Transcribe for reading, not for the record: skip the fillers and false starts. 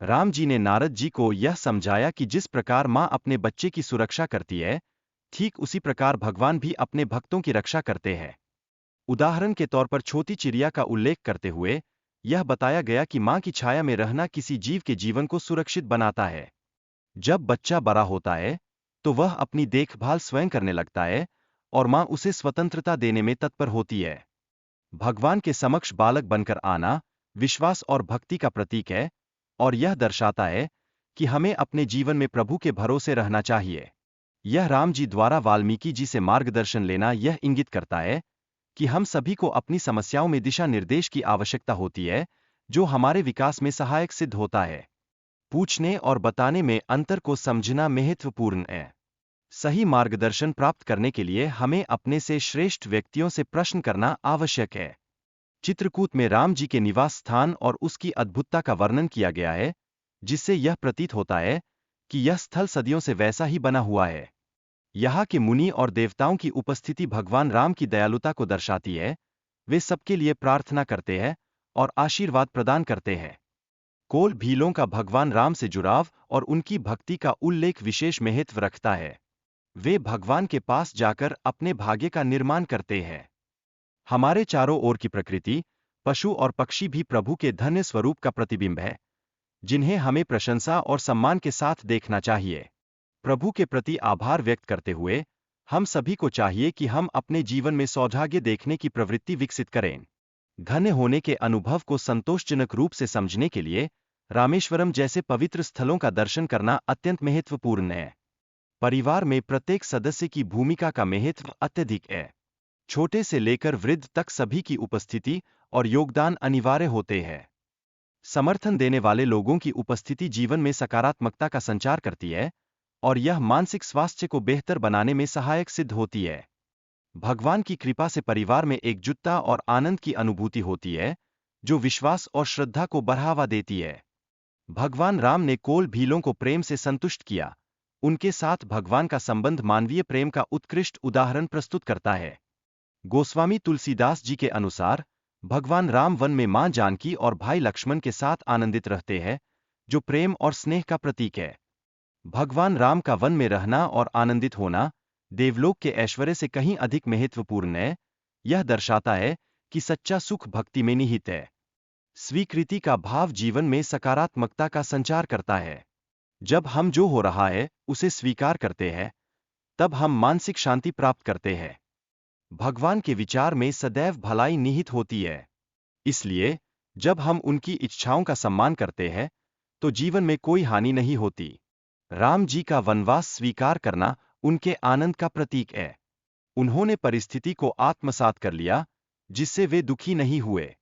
राम जी ने नारद जी को यह समझाया कि जिस प्रकार माँ अपने बच्चे की सुरक्षा करती है, ठीक उसी प्रकार भगवान भी अपने भक्तों की रक्षा करते हैं। उदाहरण के तौर पर छोटी चिड़िया का उल्लेख करते हुए यह बताया गया कि माँ की छाया में रहना किसी जीव के जीवन को सुरक्षित बनाता है। जब बच्चा बड़ा होता है, तो वह अपनी देखभाल स्वयं करने लगता है और माँ उसे स्वतंत्रता देने में तत्पर होती है। भगवान के समक्ष बालक बनकर आना विश्वास और भक्ति का प्रतीक है और यह दर्शाता है कि हमें अपने जीवन में प्रभु के भरोसे रहना चाहिए। यह राम जी द्वारा वाल्मीकि जी से मार्गदर्शन लेना यह इंगित करता है कि हम सभी को अपनी समस्याओं में दिशा निर्देश की आवश्यकता होती है, जो हमारे विकास में सहायक सिद्ध होता है। पूछने और बताने में अंतर को समझना महत्वपूर्ण है। सही मार्गदर्शन प्राप्त करने के लिए हमें अपने से श्रेष्ठ व्यक्तियों से प्रश्न करना आवश्यक है। चित्रकूट में राम जी के निवास स्थान और उसकी अद्भुतता का वर्णन किया गया है, जिससे यह प्रतीत होता है कि यह स्थल सदियों से वैसा ही बना हुआ है। यहाँ के मुनि और देवताओं की उपस्थिति भगवान राम की दयालुता को दर्शाती है। वे सबके लिए प्रार्थना करते हैं और आशीर्वाद प्रदान करते हैं। कोल भीलों का भगवान राम से जुड़ाव और उनकी भक्ति का उल्लेख विशेष महत्व रखता है। वे भगवान के पास जाकर अपने भाग्य का निर्माण करते हैं। हमारे चारों ओर की प्रकृति, पशु और पक्षी भी प्रभु के धन्य स्वरूप का प्रतिबिंब है, जिन्हें हमें प्रशंसा और सम्मान के साथ देखना चाहिए। प्रभु के प्रति आभार व्यक्त करते हुए हम सभी को चाहिए कि हम अपने जीवन में सौभाग्य देखने की प्रवृत्ति विकसित करें। धन्य होने के अनुभव को संतोषजनक रूप से समझने के लिए रामेश्वरम जैसे पवित्र स्थलों का दर्शन करना अत्यंत महत्वपूर्ण है। परिवार में प्रत्येक सदस्य की भूमिका का महत्व अत्यधिक है। छोटे से लेकर वृद्ध तक सभी की उपस्थिति और योगदान अनिवार्य होते हैं। समर्थन देने वाले लोगों की उपस्थिति जीवन में सकारात्मकता का संचार करती है और यह मानसिक स्वास्थ्य को बेहतर बनाने में सहायक सिद्ध होती है। भगवान की कृपा से परिवार में एकजुटता और आनंद की अनुभूति होती है, जो विश्वास और श्रद्धा को बढ़ावा देती है। भगवान राम ने कोल भीलों को प्रेम से संतुष्ट किया। उनके साथ भगवान का संबंध मानवीय प्रेम का उत्कृष्ट उदाहरण प्रस्तुत करता है। गोस्वामी तुलसीदास जी के अनुसार भगवान राम वन में मां जानकी और भाई लक्ष्मण के साथ आनंदित रहते हैं, जो प्रेम और स्नेह का प्रतीक है। भगवान राम का वन में रहना और आनंदित होना देवलोक के ऐश्वर्य से कहीं अधिक महत्वपूर्ण है। यह दर्शाता है कि सच्चा सुख भक्ति में निहित है। स्वीकृति का भाव जीवन में सकारात्मकता का संचार करता है। जब हम जो हो रहा है उसे स्वीकार करते हैं, तब हम मानसिक शांति प्राप्त करते हैं। भगवान के विचार में सदैव भलाई निहित होती है। इसलिए जब हम उनकी इच्छाओं का सम्मान करते हैं, तो जीवन में कोई हानि नहीं होती। राम जी का वनवास स्वीकार करना उनके आनंद का प्रतीक है। उन्होंने परिस्थिति को आत्मसात कर लिया, जिससे वे दुखी नहीं हुए।